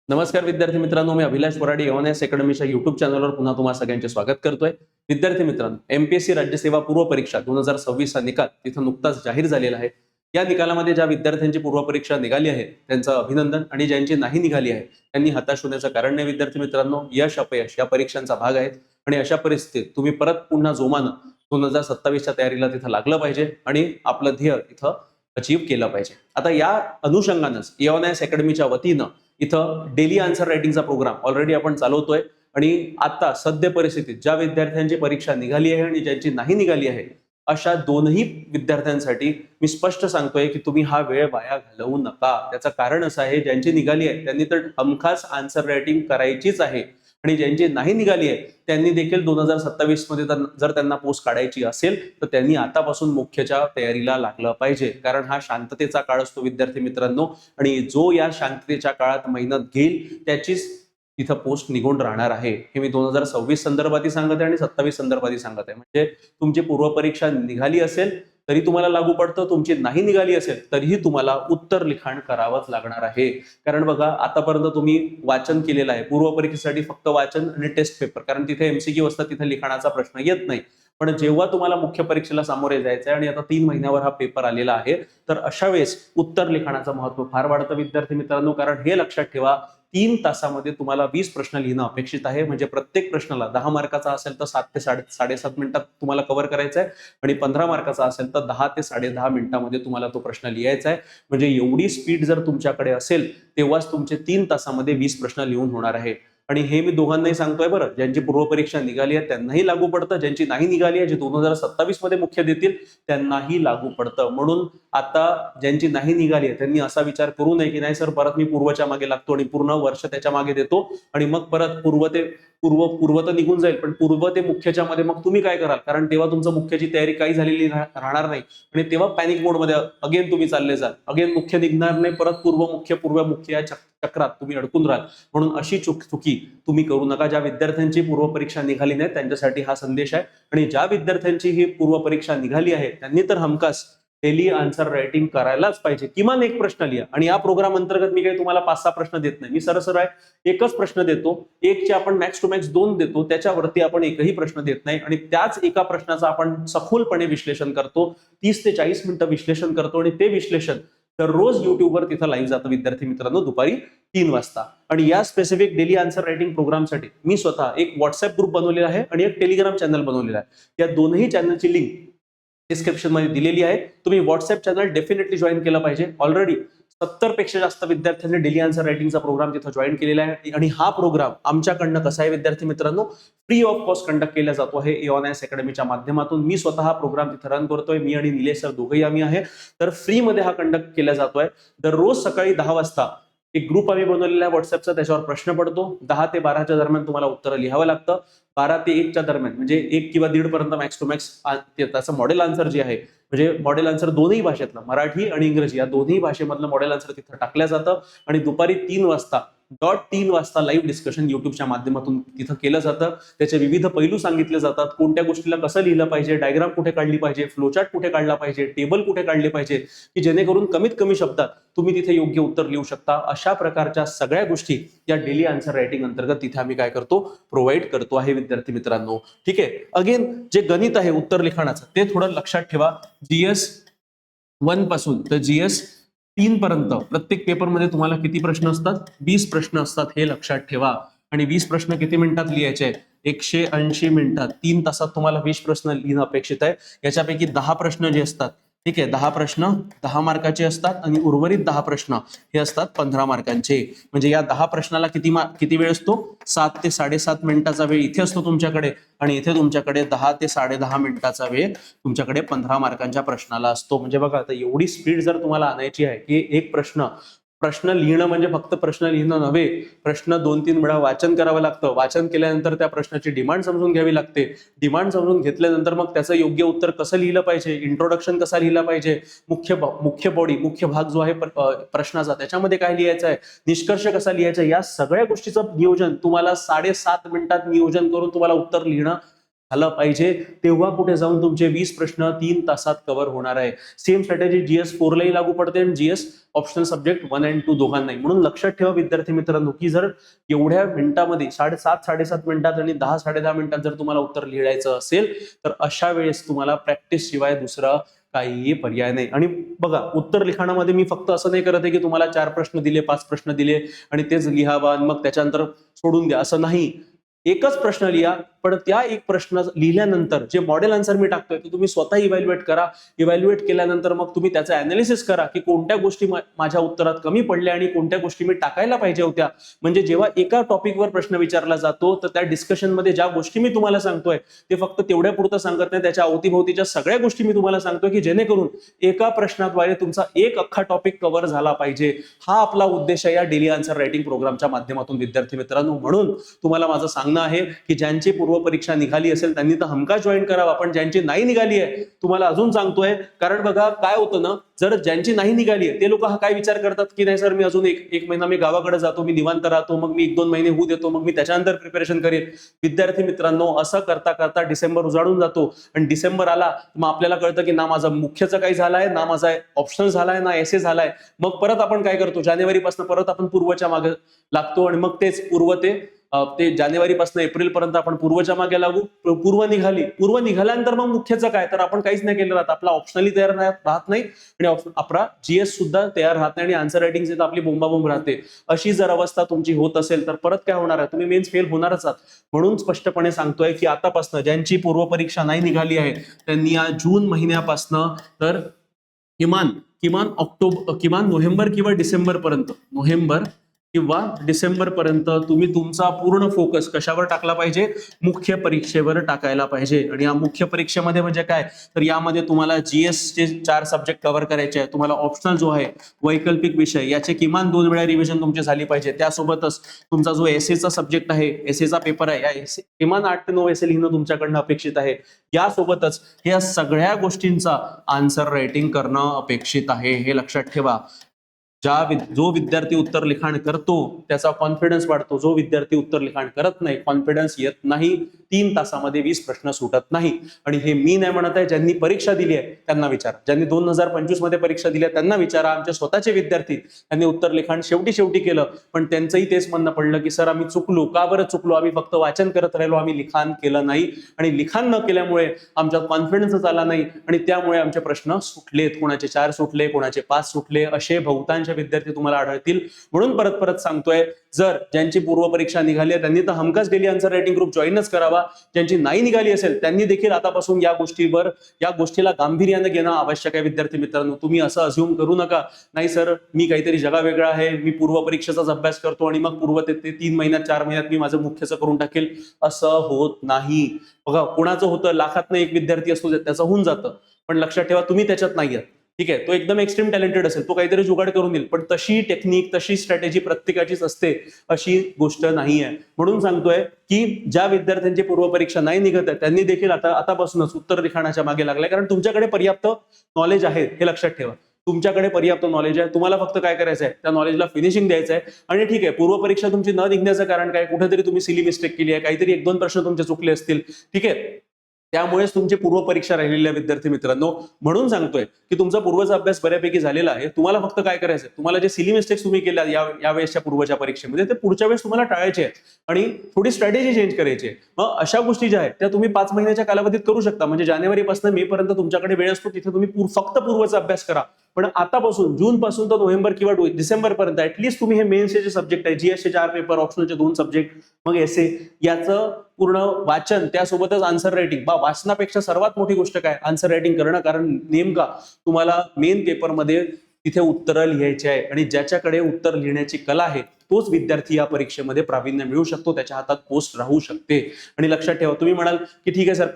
नमस्कार विद्यार्थी मित्रांनो, मी अभिलाष वराडे एओनएस अकॅडमीच्या युट्यूब चॅनलवर पुन्हा तुम्हा सगळ्यांचे स्वागत करतोय. विद्यार्थी मित्रांनो, एमपीएससी राज्यसेवा पूर्व परीक्षा 2026 हा निकाल तिथं नुकताच जाहीर झालेला आहे. या निकालामध्ये ज्या विद्यार्थ्यांची पूर्व परीक्षा निघाली आहे त्यांचं अभिनंदन, आणि ज्यांची नाही निघाली आहे त्यांनी हताश होण्याचं कारण नाही. विद्यार्थी मित्रांनो, यश अपयश या परीक्षांचा भाग आहेत आणि अशा परिस्थितीत तुम्ही परत पुन्हा जोमानं 2027च्या तयारीला तिथं लागलं पाहिजे आणि आपलं ध्येय तिथं अचीव केलं पाहिजे. आता या अनुषंगानंच एओनएस अकॅडमीच्या वतीनं इथं डेली आन्सर रायटिंगचा प्रोग्राम ऑलरेडी आपण चालवतोय. आणि आता सध्या परिस्थितीत ज्या विद्यार्थ्यांची परीक्षा निघाली आहे आणि ज्यांची नाही निघाली आहे अशा दोनही विद्यार्थ्यांसाठी मी स्पष्ट सांगतोय की तुम्ही हा वेळ वाया घालवू नका. त्याचं कारण असं आहे, ज्यांची निघाली आहे त्यांनी तर हमखास आन्सर रायटिंग करायचीच आहे, आणि ज्यांची नाही निघाली आहे त्यांनी देखील 2027 मध्ये जर त्यांना पोस्ट काढायची असेल तर त्यांनी आतापासून मुख्यच्या तयारीला लागलं पाहिजे. कारण हा शांततेचा काळ असतो विद्यार्थी मित्रांनो, आणि जो या शांततेच्या काळात मेहनत घेईल त्याचीच तिथं पोस्ट निघून राहणार आहे. हे मी 2026 संदर्भातही सांगत आहे आणि 27 संदर्भातही सांगत आहे. म्हणजे तुमची पूर्व परीक्षा निघाली असेल तरी तुम्हाला लागू पडतं, तुमची नाही निघाली असेल तरीही तुम्हाला उत्तर लिखाण करावंच लागणार आहे. कारण बघा, आतापर्यंत तुम्ही वाचन केलेलं आहे पूर्व परीक्षेसाठी, फक्त वाचन आणि टेस्ट पेपर, कारण तिथे एमसीक्यू असतात, तिथे लिखाणाचा प्रश्न येत नाही. पण जेव्हा तुम्हाला मुख्य परीक्षेला सामोरे जायचं आहे आणि आता 3 महिन्यावर हा पेपर आलेला आहे, तर अशा वेळेस उत्तर लिखाणाचं महत्व फार वाढतं विद्यार्थी मित्रांनो. कारण हे लक्षात ठेवा, 3 तासामध्ये तुम्हाला 20 प्रश्न लिहिणं अपेक्षित आहे. म्हणजे प्रत्येक प्रश्नाला 10 मार्काचा असेल तर 7 ते 7.5 मिनिटात तुम्हाला कव्हर करायचा आहे, आणि 15 मार्काचा असेल तर 10 ते 10.5 मिनिटांमध्ये तुम्हाला तो प्रश्न लिहायचा आहे. म्हणजे एवढी स्पीड जर तुमच्याकडे असेल तेव्हाच तुमचे 3 तासामध्ये 20 प्रश्न लिहून होणार आहे. आणि हे मी दोघांनाही सांगतोय बरं, ज्यांची पूर्व परीक्षा निघाली आहे त्यांनाही लागू पडतं, ज्यांची नाही निघाली आहे, जे 2027 मध्ये मुख्य देतील त्यांनाही लागू पडतं. म्हणून आता ज्यांची नाही निघाली आहे त्यांनी असा विचार करू नये की नाही सर, परत मी पूर्वच्या मागे लागतो आणि पूर्ण वर्ष त्याच्या मागे देतो आणि मग परत पूर्व तर निघून जाईल, पण पूर्व ते मुख्यच्या मध्ये मग तुम्ही काय कराल? कारण तेव्हा तुमचं मुख्यची तयारी काही झालेली राहणार नाही, आणि तेव्हा पॅनिक मोडमध्ये अगेन तुम्ही चालले जाल. अगेन मुख्य निघणार नाही, परत पूर्व मुख्य या चक्रात तुम्ही अडकून राहाल. म्हणून अशी चुकी तुम्ही करू नका. ज्या विद्यार्थ्यांची पूर्व परीक्षा निघाली नाही त्यांच्यासाठी हा संदेश आहे, आणि ज्या विद्यार्थ्यांची ही पूर्व परीक्षा निघाली आहे त्यांनी तर हमखास डेली आन्सर रायटिंग करायलाच पाहिजे. किमान एक प्रश्न लिहा. आणि या प्रोग्राम अंतर्गत मी काही तुम्हाला 5-6 प्रश्न देत नाही, मी सरळ एकच प्रश्न देतो. एकचे आपण मॅक्स टू मॅक्स 2 देतो, त्याच्यावरती आपण एकही प्रश्न देत नाही, आणि त्याच एका प्रश्नाचं आपण सखोलपणे विश्लेषण करतो. 30 ते 40 मिनिटं विश्लेषण करतो, आणि ते विश्लेषण दररोज युट्यूबवर तिथं लाईव्ह जातं विद्यार्थी मित्रांनो, दुपारी 3 वाजता. आणि या स्पेसिफिक डेली आन्सर रायटिंग प्रोग्रामसाठी मी स्वतः एक व्हॉट्सअप ग्रुप बनवलेला आहे आणि एक टेलिग्राम चॅनल बनवलेला आहे. या दोन्ही चॅनलची लिंक डिस्क्रिप्शन मध्ये दिलेली आहे. तुम्ही व्हॉट्सअप चॅनल डेफिनेटली जॉईन केलं पाहिजे. ऑलरेडी 70 पेक्षा जास्त विद्यार्थ्यांनी डेली आन्सर रायटिंगचा प्रोग्राम तिथं जॉईन केलेला आहे, आणि हा प्रोग्राम आमच्याकडनं कसा आहे विद्यार्थी मित्रांनो, फ्री ऑफ कॉस्ट कंडक्ट केला जातो आहे एओनएस अकॅडमीच्या माध्यमातून. मी स्वतः हा प्रोग्राम तिथं रन करतोय, मी आणि निलेश सर दोघंही आम्ही आहे. तर फ्री मध्ये हा कंडक्ट केला जातोय. दररोज सकाळी 10 वाजता एक ग्रुप आम्ही बनवलेला आहे व्हॉट्सअपचा, त्याच्यावर प्रश्न पडतो. 10 ते 12च्या दरम्यान तुम्हाला उत्तर लिहावं लागतं. 12 ते 1च्या दरम्यान, म्हणजे 1 किंवा 1.5 पर्यंत मॅक्स टू मॅक्स त्याचं मॉडेल आन्सर जे आहे, म्हणजे मॉडेल आन्सर दोन्ही भाषेतलं, मराठी आणि इंग्रजी या दोन्ही भाषेमधलं मॉडेल आन्सर तिथं टाकलं जातं. आणि दुपारी 3 वाजता लाईव्ह डिस्कशन युट्यूबच्या माध्यमातून तिथं केलं जातं. त्याचे विविध पैलू सांगितले जातात. कोणत्या गोष्टीला कसं लिहिलं पाहिजे, डायग्राम कुठे काढली पाहिजे, फ्लोचार्ट कुठे काढला पाहिजे, टेबल कुठे काढले पाहिजे, की जेणेकरून कमीत कमी शब्दात तुम्ही तिथे योग्य उत्तर लिहू शकता. अशा प्रकारच्या सगळ्या गोष्टी या डेली आन्सर रायटिंग अंतर्गत तिथे आम्ही काय करतो, प्रोव्हाइड करतो आहे विद्यार्थी मित्रांनो. ठीक आहे. अगेन जे गणित आहे उत्तर लिखाणाचं ते थोडं लक्षात ठेवा. GS 1 पासून तर GS 3 पर्यंत प्रत्येक पेपरमध्ये तुम्हाला किती प्रश्न असतात? 20 प्रश्न असतात, हे लक्षात ठेवा. आणि 20 प्रश्न किती मिनिटात लिहायचे? 180 मिनिटात. 3 तासात तुम्हाला 20 प्रश्न लिहिणं अपेक्षित आहे. याच्यापैकी 10 प्रश्न जे असतात, ठीक आहे, 10 प्रश्न 10 मार्काचे असतात, आणि उर्वरित 10 प्रश्न हे असतात 15 मार्कांचे. म्हणजे या 10 प्रश्नाला किती वेळ असतो? 7 ते 7.5 मिनिटाचा वेळ इथे असतो तुमच्याकडे, आणि इथे तुमच्याकडे 10 ते 10.5 मिनिटाचा वेळ तुमच्याकडे 15 मार्कांच्या प्रश्नाला असतो. म्हणजे बघा, आता एवढी स्पीड जर तुम्हाला आणायची आहे की एक प्रश्न लिहिणं म्हणजे फक्त प्रश्न लिहिणं नव्हे, प्रश्न 2-3 वेळा वाचन करावं लागतं. वाचन केल्यानंतर त्या प्रश्नाची डिमांड समजून घ्यावी लागते. डिमांड समजून घेतल्यानंतर मग त्याचं योग्य उत्तर कसं लिहिलं पाहिजे, इंट्रोडक्शन कसा लिहिला पाहिजे, मुख्य भाग जो आहे प्रश्नाचा त्याच्यामध्ये काय लिहायचं आहे, निष्कर्ष कसा लिहायचा, या सगळ्या गोष्टीचं नियोजन तुम्हाला 7.5 मिनिटात नियोजन करून तुम्हाला उत्तर लिहिणं झालं पाहिजे, तेव्हा कुठे जाऊन तुमचे 20 प्रश्न 3 तासात कव्हर होणार आहे. सेम स्ट्रॅटेजी GS 4 लाही लागू पडते आणि GS ऑप्शनल सब्जेक्ट 1 आणि 2 दोघांनाही. म्हणून लक्षात ठेवा विद्यार्थी मित्रांनो, की जर एवढ्या मिनिटामध्ये 7.5 मिनिटात आणि 10-10.5 मिनिटात जर तुम्हाला उत्तर लिहायचं असेल, तर अशा वेळेस तुम्हाला प्रॅक्टिस शिवाय दुसरं काहीही पर्याय नाही. आणि बघा, उत्तर लिखाणामध्ये मी फक्त असं नाही करत आहे की तुम्हाला 4 प्रश्न दिले, 5 प्रश्न दिले आणि तेच लिहावा आणि मग त्याच्यानंतर सोडून द्या, असं नाही. एकच प्रश्न लिहा, पण त्या एक प्रश्न लिहिल्यानंतर जे मॉडेल आन्सर मी टाकतोय ते तुम्ही स्वतः इव्हॅल्युएट करा. इव्हॅल्युएट केल्यानंतर मग तुम्ही त्याचं अनालिसिस करा की कोणत्या गोष्टी माझ्या उत्तरात कमी पडल्या आणि कोणत्या गोष्टी मी टाकायला पाहिजे होत्या. म्हणजे जेव्हा एका टॉपिकवर प्रश्न विचारला जातो, तर त्या डिस्कशनमध्ये ज्या गोष्टी मी तुम्हाला सांगतोय ते फक्त तेवढ्या पुरतं सांगत नाही, त्याच्या अवतीभोवतीच्या सगळ्या गोष्टी मी तुम्हाला सांगतोय की जेणेकरून एका प्रश्नाद्वारे तुमचा एक अख्खा टॉपिक कव्हर झाला पाहिजे. हा आपला उद्देश आहे या डेली आन्सर रायटिंग प्रोग्रामच्या माध्यमातून विद्यार्थी मित्रांनो. म्हणून तुम्हाला माझं सांगणं आहे की ज्यांची पूर्वपरीक्षा निघाली असेल त्यांनी तर हमखास जॉईन करावा, पण ज्यांची नाही निघाली आहे तुम्हाला अजून सांगतोय, कारण बघा काय होतं ना, जर ज्यांची नाही निघाली आहे ते लोक हा काय विचार करतात की नाही सर, मी अजून एक महिना मी गावाकडे जातो, मी निवांत राहतो, मग मी 1-2 महिने होऊ देतो, मग मी त्याच्यानंतर प्रिपरेशन करेन. विद्यार्थी मित्रांनो, असं करता करता डिसेंबर उजाडून जातो आणि डिसेंबर आला मग आपल्याला कळतं की ना माझा मुख्यचं काही झालंय, ना माझा ऑप्शनल झालाय, ना एसे झालाय. मग परत आपण काय करतो, जानेवारीपासून परत आपण पूर्वच्या मागे लागतो आणि मग तेच ते जानेवारीपासून एप्रिल पर्यंत आपण पूर्वच्या मागे लागू. पूर्व निघाल्यानंतर मग मुख्यचं काय, तर आपण काहीच नाही केलं राहत. आपला ऑप्शनली तयार राहत नाही आणि आपला GS सुद्धा तयार राहत नाही आणि आन्सर रायटिंग तर आपली बोंबाबोंब राहते. अशी जर अवस्था तुमची होत असेल तर परत काय होणार आहे, तुम्ही मेन्स फेल होणारच आहात. म्हणून स्पष्टपणे सांगतोय की आतापासून ज्यांची पूर्वपरीक्षा नाही निघाली आहे त्यांनी या जून महिन्यापासून तर किमान नोव्हेंबर किंवा डिसेंबर पर्यंत तुम्ही तुमचा पूर्ण फोकस कशावर टाकला पाहिजे, मुख्य परीक्षेवर टाकायला पाहिजे. आणि या मुख्य परीक्षेमध्ये म्हणजे काय, तर यामध्ये तुम्हाला GS चे 4 सब्जेक्ट कव्हर करायचे आहे. तुम्हाला ऑप्शनल जो आहे वैकल्पिक विषय याचे किमान 2 वेळा रिव्हिजन तुमची झाली पाहिजे. त्यासोबतच तुमचा जो एसेचा सब्जेक्ट आहे, एसेचा पेपर आहे, या एसे किमान 8 ते 9 एसे लिहिणं तुमच्याकडनं अपेक्षित आहे. यासोबतच या सगळ्या गोष्टींचा आन्सर रायटिंग करणं अपेक्षित आहे, हे लक्षात ठेवा. जो विद्यार्थी उत्तर लिखाण करतो त्याचा कॉन्फिडन्स वाढतो. जो विद्यार्थी उत्तर लिखाण करत नाही, कॉन्फिडन्स येत नाही, 3 तासामध्ये 20 प्रश्न सुटत नाही. आणि हे मी नाही म्हणत आहे, ज्यांनी परीक्षा दिली आहे त्यांना विचारा, ज्यांनी 2025 मध्ये परीक्षा दिली आहे त्यांना विचारा. आमचे स्वतःचे विद्यार्थी त्यांनी उत्तर लिखाण शेवटी केलं, पण त्यांचंही तेच म्हणणं पडलं की सर आम्ही चुकलो. का बरं चुकलो, आम्ही फक्त वाचन करत राहिलो, आम्ही लिखाण केलं नाही आणि लिखाण न केल्यामुळे आमचा कॉन्फिडन्सच आला नाही आणि त्यामुळे आमचे प्रश्न सुटलेत. कोणाचे 4 सुटले, कोणाचे 5 सुटले, असे बहुतांश विद्यार्थी तुम्हाला आढळतील. म्हणून परत सांगतोय, जर ज्यांची पूर्वपरीक्षा निघाली आहे त्यांनी तर हमखास डेली आन्सर रायटिंग ग्रुप जॉईनच करावा. ज्यांची नाही निघाली असेल त्यांनी देखील आतापासून या गोष्टीला गांभीर्याने घेणं आवश्यक आहे. विद्यार्थी मित्रांनो, तुम्ही असं अज्युम करू नका, नाही सर मी काहीतरी जगा वेगळा आहे, मी पूर्वपरीक्षेचाच अभ्यास करतो आणि मग ते 3 महिन्यात 4 महिन्यात मी माझं मुख्यचं करून टाकेल. असं होत नाही. बघा, कोणाचं होतं, लाखातनं एक विद्यार्थी असतो त्याचं होऊन जातं, पण लक्षात ठेवा तुम्ही त्याच्यात नाही आहात. ठीक आहे, तो एकदम एक्स्ट्रीम टॅलेंटेड असेल, तो काहीतरी जुगाड करून देईल, पण तशी टेक्निक, तशी स्ट्रॅटेजी प्रत्येकाचीच असते अशी गोष्ट नाही आहे. म्हणून सांगतोय की ज्या विद्यार्थ्यांची पूर्वपरीक्षा नाही निघत आहे त्यांनी देखील आतापासूनच उत्तर लिखाणाच्या मागे लागलाय, कारण तुमच्याकडे पर्याप्त नॉलेज आहे, हे लक्षात ठेवा. तुमच्याकडे पर्याप्त नॉलेज आहे, तुम्हाला फक्त काय करायचं आहे, त्या नॉलेजला फिनिशिंग द्यायचं आहे. आणि ठीक आहे, पूर्वपरीक्षा तुमची न निघण्याचं कारण काय, कुठेतरी तुम्ही सिली मिस्टेक केली आहे, काहीतरी 1-2 प्रश्न तुमचे चुकले असतील, ठीक आहे, त्यामुळेच तुमची पूर्वपरीक्षा राहिलेल्या विद्यार्थी मित्रांनो. म्हणून सांगतोय की तुमचा पूर्वचा अभ्यास बऱ्यापैकी झालेला आहे. तुम्हाला फक्त काय करायचंय, तुम्हाला जे सिली मिस्टेक्स तुम्ही केल्या या वेळेसच्या पूर्वच्या परीक्षेमध्ये, ते पुढच्या वेळेस तुम्हाला टाळायचे आहेत आणि थोडी स्ट्रॅटेजी चेंज करायची आहे. मग अशा गोष्टी ज्या आहेत त्या तुम्ही 5 महिन्याच्या कालावधीत करू शकता. म्हणजे जानेवारीपासून मे पर्यंत तुमच्याकडे वेळ असतो, तिथे तुम्ही फक्त पूर्वचा अभ्यास करा. पण आतापासून जून पासून तर नोव्हेंबर किंवा डिसेंबर पर्यंत ऍटलीस्ट तुम्ही हे मेन्सचे जे सब्जेक्ट आहे, GSचे 4 पेपर, ऑप्शनलचे 2 सब्जेक्ट, मग एसे, याचं पूर्ण वाचन, त्यासोबतच आन्सर रायटिंग. वाचनापेक्षा सर्वात मोठी गोष्ट काय, आन्सर रायटिंग करणं. कारण नेमका तुम्हाला मेन पेपरमध्ये तिथे उत्तरं लिहायची आहे आणि ज्याच्याकडे उत्तर लिहिण्याची कला आहे तोच विद्यार्थी या परीक्षेमध्ये प्रावीण्य मिळू शकतो, त्याच्या हातात पोस्ट राहू शकते. आणि लक्षात ठेवा, तुम्ही म्हणाल की ठीक आहे सर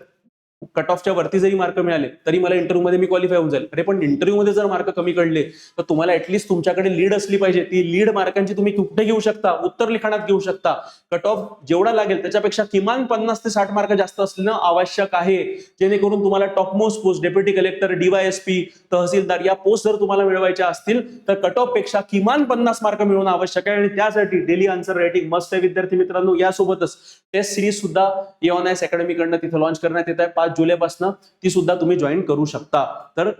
कट ऑफच्या वरती जरी मार्क मिळाले तरी मला इंटरव्ह्यू मध्ये मी क्वालिफाय होऊन जाईल. अरे पण इंटरव्ह्यू मध्ये जर मार्क कमी कळले तर तुम्हाला ऍटलीस्ट तुमच्याकडे लीड असली पाहिजे. ती लीड मार्कांची तुम्ही कुठे घेऊ शकता, उत्तर लिखाणात घेऊ शकता. कट ऑफ जेवढा लागेल त्याच्यापेक्षा किमान 50 ते 60 मार्क जास्त असणं आवश्यक आहे, जेणेकरून तुम्हाला top most post, deputy collector, DYSP, तहसीलदार या पोस्ट जर तुम्हाला मिळवायच्या असतील तर कट ऑफ पेक्षा किमान 50 मार्क मिळवणं आवश्यक आहे. आणि त्यासाठी डेली आन्सर रायटिंग मस्ट आहे विद्यार्थी मित्रांनो. यासोबतच टेस्ट सिरीज सुद्धा EONICE अकॅडमी कडनं तिथे लॉन्च करण्यात येत आहे 5 जुलैपासून. ती सुद्धा तुम्ही जॉईन करू शकता. तर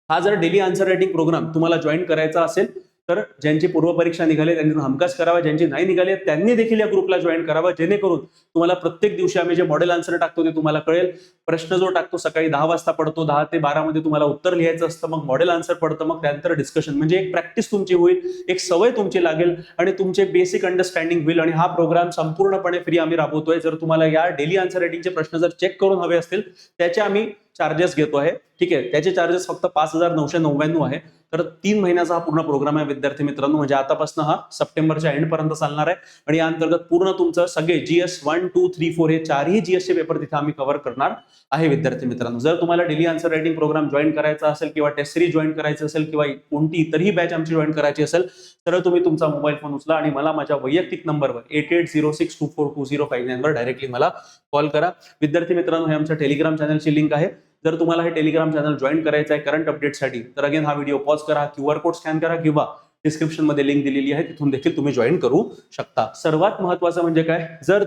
हा जर डेली आन्सर रायटिंग प्रोग्राम तुम्हाला जॉईन करायचा असेल तर ज्यांची पूर्वपरीक्षा निघाली त्यांनी हमखास करावा, ज्यांची नाही निघाली त्यांनी देखील या ग्रुपला जॉईन करावं, जेणेकरून तुम्हाला प्रत्येक दिवशी आम्ही जे मॉडेल आन्सर टाकतो ते तुम्हाला कळेल. प्रश्न जो टाकतो सकाळी 10 वाजता पडतो, 10 ते 12 मध्ये तुम्हाला उत्तर लिहायचं असतं, मग मॉडेल आन्सर पडतं, मग त्यानंतर डिस्कशन. म्हणजे एक प्रॅक्टिस तुमची होईल, एक सवय तुमची लागेल आणि तुमचे बेसिक अंडरस्टँडिंग होईल. आणि हा प्रोग्राम संपूर्णपणे फ्री आम्ही राबवतोय. जर तुम्हाला या डेली आन्सर रायटिंगचे प्रश्न जर चेक करून हवे असतील त्याचे आम्ही चार्जेस घेतो आहे. ठीक आहे, त्याचे चार्जेस फक्त 5,999 आहे. तर 3 महिन्याचा हा पूर्ण प्रोग्राम आहे विद्यार्थी मित्रांनो. म्हणजे आतापासून हा सप्टेंबरच्या एंड पर्यंत चालणार आहे. आणि या अंतर्गत पूर्ण तुमचं सगळे GS 1, 2, 3, 4 हे 4ही GS चे पेपर तिथे आम्ही कव्हर करणार आहे विद्यार्थी मित्रांनो. जर तुम्हाला daily answer writing program join करायचा असेल किंवा टेस्ट सिरीज जॉईन करायची असेल किंवा कोणती इतरही बॅच आमची जॉईन करायची असेल तर तुम्ही तुमचा मोबाईल फोन उचला आणि मला माझ्या वैयक्तिक नंबरवर 8806242059 वर डायरेक्टली मला कॉल करा. विद्यार्थी मित्रांनो, हे आमच्या टेलिग्राम चॅनलची लिंक आहे. जर तुम्हाला हे टेलिग्राम चॅनल जॉईन करायचं आहे करंट अपडेटसाठी तर अगेन हा व्हिडिओ पॉज करा, QR कोड स्कॅन करा किंवा डिस्क्रिप्शन मध्ये लिंक दिलेली आहे, तिथून देखील तुम्ही जॉईन करू शकता. सर्वात महत्त्वाचं म्हणजे काय, जर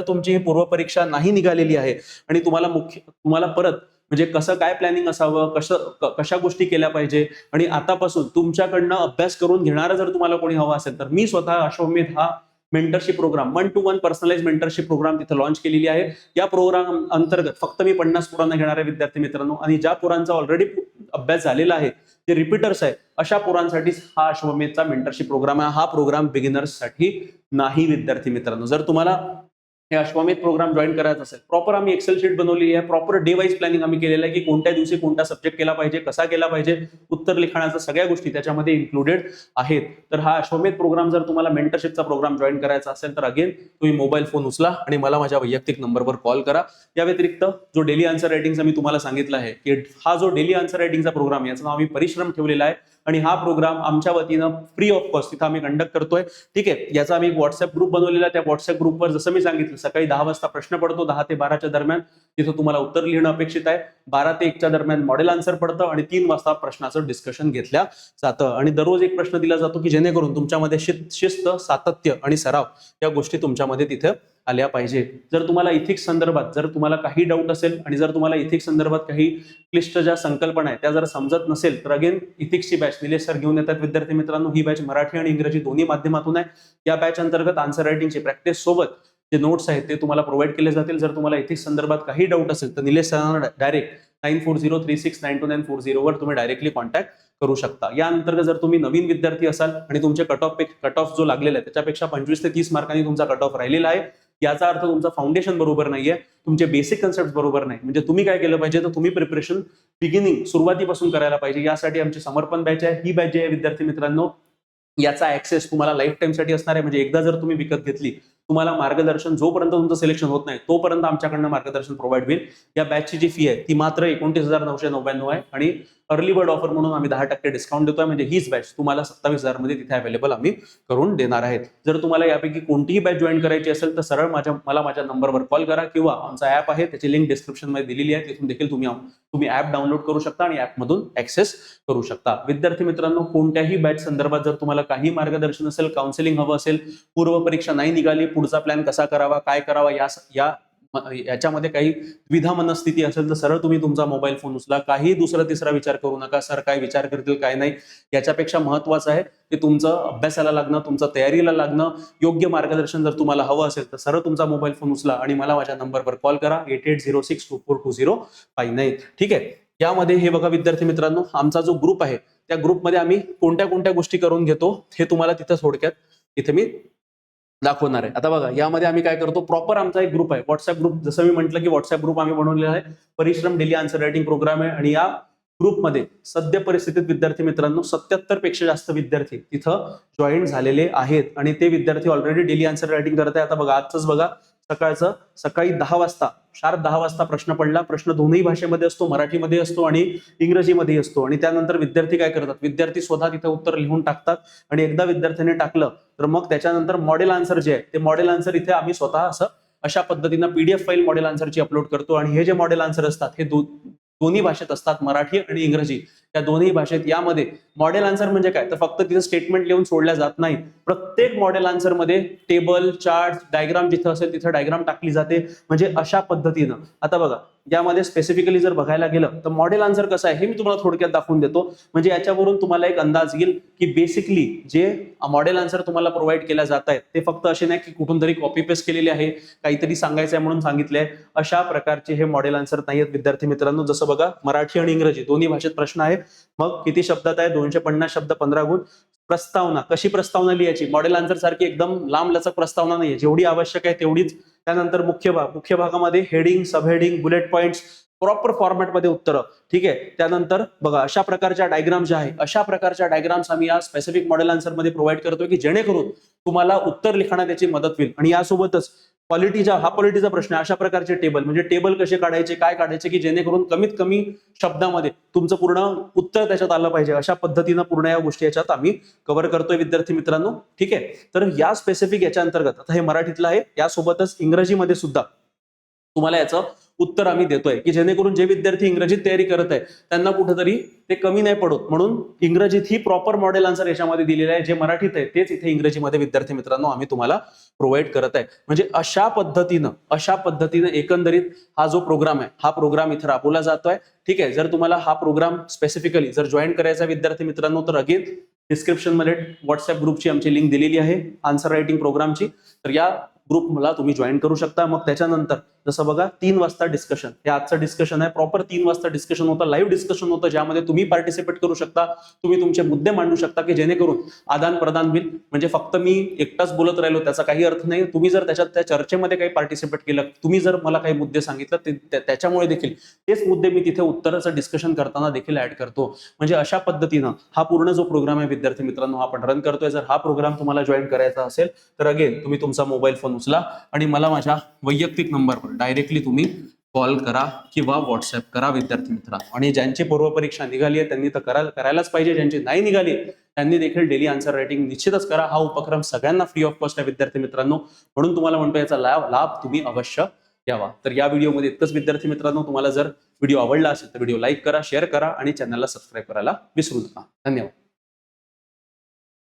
तुमची ही पूर्वपरीक्षा नाही निघालेली आहे आणि तुम्हाला परत म्हणजे कसं काय प्लॅनिंग असावं, कशा गोष्टी केल्या पाहिजे आणि आतापासून तुमच्याकडनं अभ्यास करून घेणारा जर तुम्हाला कोणी हवा असेल तर मी स्वतः अश्वमेध हा mentorship program 1 to 1 personalize mentorship program तिथे लॉन्च केलेली आहे. या प्रोग्राम अंतर्गत फक्त मी 50 पोरांना घेणार आहे विद्यार्थी मित्रांनो. आणि ज्या पोरांचा ऑलरेडी अभ्यास झालेला आहे, जे रिपीटर्स आहे, अशा पोरांसाठी हा अश्वमेधचा मेंटरशिप प्रोग्राम आहे. हा प्रोग्राम बिगिनर्स साठी नाही विद्यार्थी मित्रांनो. जर तुम्हाला हे अश्वमेध प्रोग्राम जॉईन करायचा असेल, प्रॉपर आम्ही एक्सेल शीट बनवलेली आहे, प्रॉपर डे वाईज प्लॅनिंग आम्ही केलेलं आहे की कोणत्या दिवशी कोणता सब्जेक्ट केला पाहिजे, कसा केला पाहिजे, उत्तर लिखाणाच्या सगळ्या गोष्टी त्याच्यामध्ये इन्क्लुडेड आहेत. तर हा अश्वमेध प्रोग्राम जर तुम्हाला मेंटरशिपचा प्रोग्राम जॉईन करायचा असेल तर अगेन तुम्ही मोबाईल फोन उचला आणि मला माझ्या वैयक्तिक नंबरवर कॉल करा. या व्यतिरिक्त जो डेली आन्सर रायटिंगचा मी तुम्हाला सांगितलं आहे की हा जो डेली आन्सर रायटिंगचा प्रोग्राम याचं नाव आम्ही परिश्रम ठेवलेला आहे आणि हा प्रोग्राम आमच्या वतीनं फ्री ऑफ कॉस्ट तिथं आम्ही कंडक्ट करतोय. ठीक आहे, याचा आम्ही एक व्हॉट्सअप ग्रुप बनवलेला आहे. त्या व्हॉट्सअप ग्रुपवर जसं मी सांगितलं सकाळी 10 वाजता प्रश्न पडतो, 10 ते 12च्या दरम्यान तिथं तुम्हाला उत्तर लिहिणं अपेक्षित आहे. 12 ते 1च्या दरम्यान मॉडेल आन्सर पडतं आणि 3 वाजता प्रश्नाचं डिस्कशन घेतलं जातं. आणि दररोज एक प्रश्न दिला जातो की जेणेकरून तुमच्यामध्ये शिस्त, सातत्य आणि सराव या गोष्टी तुमच्यामध्ये तिथे आल्या पाहिजे. जर तुम्हाला इथिक्स संदर्भात जर तुम्हाला काही डाऊट असेल आणि जर तुम्हाला इथिक्स संदर्भात काही क्लिष्ट ज्या संकल्पना आहेत त्या जर समजत नसेल तर अगेन इथिक्सची बॅच निलेश सर घेऊन येतात विद्यार्थी मित्रांनो. ही बॅच मराठी आणि इंग्रजी दोन्ही माध्यमातून आहे. या बॅच अंतर्गत आन्सर रायटिंगची प्रॅक्टिस सोबत जे नोट्स आहेत ते तुम्हाला प्रोव्हाइड केले जातील. जर तुम्हाला इथिक्स संदर्भात काही डाऊट असेल तर निलेश सरांना डायरेक्ट 9403692940 वर तुम्ही डायरेक्टली कॉन्टॅक्ट करू शकता. या अंतर्गत जर तुम्ही नवीन विद्यार्थी असाल आणि तुमचे कट ऑफ जो लागलेला आहे त्याच्यापेक्षा 25 ते 30 मार्कांनी तुमचा कट ऑफ राहिलेला आहे, याचा अर्थ तुमचं फाउंडेशन बरोबर नाहीये, तुमचे बेसिक कन्सेप्ट बरोबर नाही. म्हणजे तुम्ही काय केलं पाहिजे तर तुम्ही प्रिपरेशन सुरुवातीपासून करायला पाहिजे. यासाठी आमची समर्पण बॅच आहे. ही बॅच आहे विद्यार्थी मित्रांनो, याचा ऍक्सेस तुम्हाला लाईफ टाइम साठी असणार आहे. म्हणजे एकदा जर तुम्ही विकत घेतली, तुम्हाला मार्गदर्शन जोपर्यंत तुमचं सिलेक्शन होत नाही तोपर्यंत आमच्याकडनं मार्गदर्शन प्रोव्हाइड होईल. या बॅचची जी फी आहे ती मात्र 29,999 आहे आणि अर्ली बर्ड ऑफर म्हणून आम्ही 10% डिस्काउंट देतोय. म्हणजे हीच बॅच तुम्हाला 27,000 मध्ये तिथे अवेलेबल आम्ही करून देणार आहेत. जर तुम्हाला यापैकी कोणतीही बॅच जॉईन करायची असेल तर सरळ मला माझ्या नंबरवर कॉल करा किंवा आमचा ऍप आहे त्याची लिंक डिस्क्रिप्शन मध्ये दिलेली आहे, तिथून देखील तुम्ही ऍप डाउनलोड करू शकता आणि ऍपमधून ऍक्सेस करू शकता. विद्यार्थी मित्रांनो, कोणत्याही बॅच संदर्भात जर तुम्हाला काही मार्गदर्शन असेल, काउन्सिलिंग हवं असेल, पूर्व परीक्षा नाही निघाली, पुढचा प्लॅन कसा करावा, काय करावा, याच्यामध्ये काही द्विधा मनस्थिती असेल तर सरळ तुम्ही तुमचा मोबाईल फोन उचला. काही दुसरा तिसरा विचार करू नका, सर काय विचार करतील काय नाही. याच्यापेक्षा महत्वाचं आहे की तुमचं अभ्यासाला लागणं, तुमचं तयारीला लागणं, योग्य मार्गदर्शन जर तुम्हाला हवं असेल तर सरळ तुमचा मोबाईल फोन उचला आणि मला माझ्या नंबरवर कॉल करा 8806242059. ठीक आहे, यामध्ये हे बघा विद्यार्थी मित्रांनो, आमचा जो ग्रुप आहे त्या ग्रुपमध्ये आम्ही कोणत्या गोष्टी करून घेतो हे तुम्हाला तिथं थोडक्यात इथे मी दाखवणार आहे. आता बघा, यामध्ये आम्ही काय करतो, प्रॉपर आमचा एक ग्रुप आहे, व्हॉट्सअप ग्रुप. जसं मी म्हटलं की व्हॉट्सअप ग्रुप आम्ही बनवलेला आहे, परिश्रम डेली आन्सर रायटिंग प्रोग्राम आहे. आणि या ग्रुपमध्ये सध्या परिस्थितीत विद्यार्थी मित्रांनो 77 पेक्षा जास्त विद्यार्थी तिथं जॉईन झालेले आहेत आणि ते विद्यार्थी ऑलरेडी डेली आन्सर रायटिंग करत आहे. आता बघा, आजच बघा सकाळचं सकाळी 10 वाजता शार्प 10 वाजता प्रश्न पडला. प्रश्न दोन्ही भाषेमध्ये असतो, मराठीमध्ये असतो आणि इंग्रजीमध्ये असतो. आणि त्यानंतर विद्यार्थी काय करतात, विद्यार्थी स्वतः तिथे उत्तर लिहून टाकतात आणि एकदा विद्यार्थ्यांनी टाकलं तर मग त्याच्यानंतर मॉडेल आन्सर जे आहे ते मॉडेल आन्सर इथे आम्ही स्वतः अशा पद्धतीनं पीडीएफ फाईल मॉडेल आन्सरची अपलोड करतो. आणि हे जे मॉडेल आन्सर असतात हे दोन्ही भाषेत असतात, मराठी आणि इंग्रजी या दोन्ही भाषेत. यामध्ये मॉडेल आन्सर म्हणजे काय तर फक्त तिथे स्टेटमेंट लिहून सोडल्या जात नाही. प्रत्येक मॉडेल आन्सर मध्ये टेबल, चार्ट, डायग्राम जिथे असेल तिथे डायग्राम टाकली जाते. म्हणजे अशा पद्धतीनं आता बघा यामध्ये स्पेसिफिकली जर बघायला गेलं तर मॉडेल आन्सर कसं आहे हे मी तुम्हाला थोडक्यात दाखवून देतो. म्हणजे याच्यावरून तुम्हाला एक अंदाज येईल की बेसिकली जे मॉडेल आन्सर तुम्हाला प्रोव्हाइड केल्या जात आहेत ते फक्त असे नाही की कुठून तरी कॉपी पेस्ट केलेले आहे, काहीतरी सांगायचं आहे म्हणून सांगितलंय, अशा प्रकारचे हे मॉडेल आन्सर नाही आहेत विद्यार्थी मित्रांनो. जसं बघा मराठी आणि इंग्रजी दोन्ही भाषेत प्रश्न आहे. मग किती शब्दात आहे, 250 शब्द 15 गुण. प्रस्तावना, कशी प्रस्तावना लिहायची, मॉडेल आन्सर सारखी एकदम लांब लचक प्रस्तावना नाहीये, जेवढी आवश्यक आहे तेवढीच. त्यानंतर मुख्य भाग, मुख्य भागामध्ये हेडिंग, सब हेडिंग, बुलेट पॉइंट्स, प्रॉपर फॉर्मॅटमध्ये उत्तरं. ठीक आहे. त्यानंतर बघा अशा प्रकारच्या डायग्राम ज्या आहे अशा प्रकारच्या डायग्राम्स आम्ही या स्पेसिफिक मॉडेल आन्सर मध्ये प्रोव्हाइड करतोय की जेणेकरून तुम्हाला उत्तर लिखाणात त्याची मदत होईल. आणि यासोबतच पॉलिटीचा प्रश्न आहे, अशा प्रकारचे टेबल म्हणजे टेबल कसे काढायचे, काय काढायचे की जेणेकरून कमीत कमी शब्दामध्ये तुमचं पूर्ण उत्तर त्याच्यात आलं पाहिजे. अशा पद्धतीनं पूर्ण या गोष्टी याच्यात आम्ही कव्हर करतोय विद्यार्थी मित्रांनो. ठीक आहे. तर या स्पेसिफिक याच्या अंतर्गत आता हे मराठीतलं आहे, यासोबतच इंग्रजीमध्ये सुद्धा तुम्हाला याचं उत्तर आम्ही देतोय की जेणेकरून जे विद्यार्थी इंग्रजीत तयारी करत आहे त्यांना कुठेतरी ते कमी नाही पडत. म्हणून इंग्रजीत ही प्रॉपर मॉडेल आन्सर याच्यामध्ये दिलेलं आहे, जे मराठीत आहे तेच इथे इंग्रजीमध्ये विद्यार्थी मित्रांनो आम्ही तुम्हाला प्रोव्हाइड करत आहे. म्हणजे अशा पद्धतीनं एकंदरीत हा जो प्रोग्राम आहे हा प्रोग्राम इथे राबवला जातोय. ठीक आहे. जर तुम्हाला हा प्रोग्राम स्पेसिफिकली जर जॉईन करायचा विद्यार्थी मित्रांनो तर अगेन डिस्क्रिप्शन मध्ये व्हॉट्सअप ग्रुपची आमची लिंक दिलेली आहे आन्सर रायटिंग प्रोग्रामची. तर या ग्रुप मला तुम्ही जॉईन करू शकता. मग त्याच्यानंतर जसं बघा 3 वाजता डिस्कशन, हे आजचं डिस्कशन आहे, प्रॉपर 3 वाजता डिस्कशन होतं, लाईव्ह डिस्कशन होतं, ज्यामध्ये तुम्ही पार्टिसिपेट करू शकता, तुम्ही तुमचे मुद्दे मांडू शकता की जेणेकरून आदान प्रदान होईल. म्हणजे फक्त मी एकटाच बोलत राहिलो त्याचा काही अर्थ नाही. तुम्ही जर त्या चर्चेमध्ये काही पार्टिसिपेट केलं, तुम्ही जर मला काही मुद्दे सांगितलं त्याच्यामुळे देखील तेच मुद्दे मी तिथे उत्तराचं डिस्कशन करताना देखील ऍड करतो. म्हणजे अशा पद्धतीनं हा पूर्ण जो प्रोग्राम आहे विद्यार्थी मित्रांनो आपण रन करतोय. जर हा प्रोग्राम तुम्हाला जॉईन करायचा असेल तर अगेन तुम्ही तुमचा मोबाईल फोन उचला आणि मला माझ्या वैयक्तिक नंबरवर डायरेक्टली तुम्ही कॉल करा किंवा व्हॉट्सअप करा विद्यार्थी मित्रांनो. आणि ज्यांची पूर्वपरीक्षा निघाली आहे त्यांनी तर करायलाच पाहिजे, ज्यांची नाही निघाली त्यांनी देखील डेली आन्सर रायटिंग निश्चितच करा. हा उपक्रम सगळ्यांना फ्री ऑफ कॉस्ट आहे विद्यार्थी मित्रांनो, म्हणून तुम्हाला म्हणतो याचा लाभ तुम्ही अवश्य घ्यावा. तर या व्हिडिओमध्ये इतकंच विद्यार्थी मित्रांनो. तुम्हाला जर व्हिडिओ आवडला असेल तर व्हिडिओ लाईक करा, शेअर करा आणि चॅनलला सबस्क्राईब करायला विसरू नका. धन्यवाद.